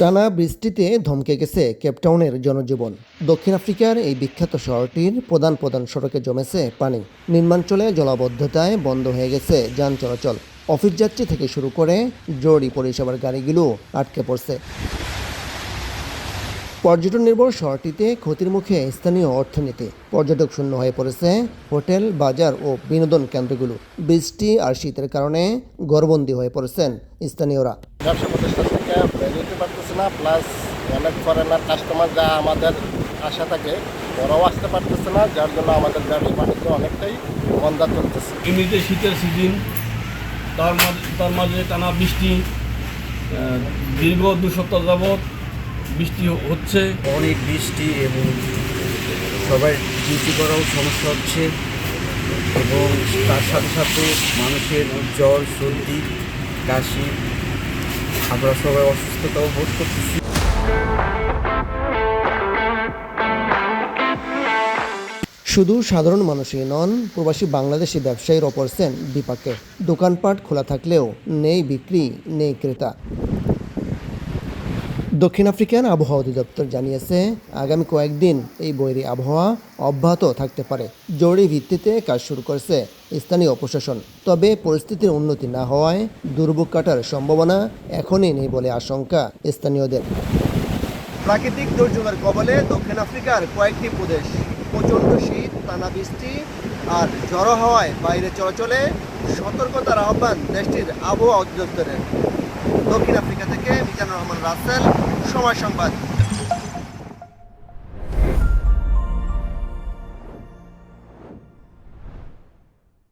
টানা বৃষ্টিতে ধমকে গেছে কেপটাউনের জনজীবন। দক্ষিণ আফ্রিকার এই বিখ্যাত শহরটির প্রধান প্রধান সড়কে জমেছে পানি। নির্মাঞ্চলে জলাবদ্ধতায় বন্ধ হয়ে গেছে যান চলাচল। অফিস যাত্রী থেকে শুরু করে জরুরি পরিষেবার গাড়িগুলো আটকে পড়ছে। পর্যটন নির্ভর শহরটিতে ক্ষতির মুখে স্থানীয় অর্থনীতি। পর্যটক শূন্য হয়ে পড়েছে হোটেল, বাজার ও বিনোদন কেন্দ্রগুলো। বৃষ্টি আর শীতের কারণে ঘরবন্দি হয়ে পড়েছেন স্থানীয়রা। ব্যবসা প্রতিষ্ঠান থেকে বেরোতে পারতেছে না, প্লাস অনেক ফরেনার কাস্টমার যা আমাদের আশা থাকে ওরাও আসতে পারতেছে না, যার জন্য আমাদের ব্যবসা বাণিজ্য অনেকটাই মন্দা চলতেছে। এমনিতে শীতের সিজন, তার মাঝে টানা বৃষ্টি, দীর্ঘ 2 সপ্তাহ যাবৎ বৃষ্টি হচ্ছে। অনেক বৃষ্টি এবং সবাই ডিউটি করাও সমস্যা হচ্ছে এবং তার সাথে সাথে মানুষের জ্বর, সর্দি, কাশি, আমরা সবাই অসুস্থতাও বোধ করতেছি। শুধু সাধারণ মানুষই নন, প্রবাসী বাংলাদেশি ব্যবসায়ীরাও পড়ছেন বিপাকে। দোকানপাট খোলা থাকলেও নেই বিক্রি, নেই ক্রেতা। দক্ষিণ আফ্রিকার আবহাওয়া অধিদপ্তর জানিয়েছে, আগামী কয়েকদিন এই বৈরী আবহাওয়া অব্যাহত থাকতে পারে। জরুরি ভিত্তিতে কাজ শুরু করেছে স্থানীয় প্রশাসন। তবে পরিস্থিতির উন্নতি না হওয়ায় দুর্ভোগ কাটার সম্ভাবনা এখনই নেই বলে আশঙ্কা স্থানীয়দের। প্রাকৃতিক দুর্যোগের কবলে দক্ষিণ আফ্রিকার কয়েকটি প্রদেশ। প্রচণ্ড শীত, টানা বৃষ্টি আর ঝড়ো হাওয়ায় বাইরে চলাচলে সতর্কতার আহ্বান দেশটির আবহাওয়া অধিদপ্তরের। দক্ষিণ আফ্রিকা থেকে মিজানুর রহমান রাসেল, সময় সংবাদ।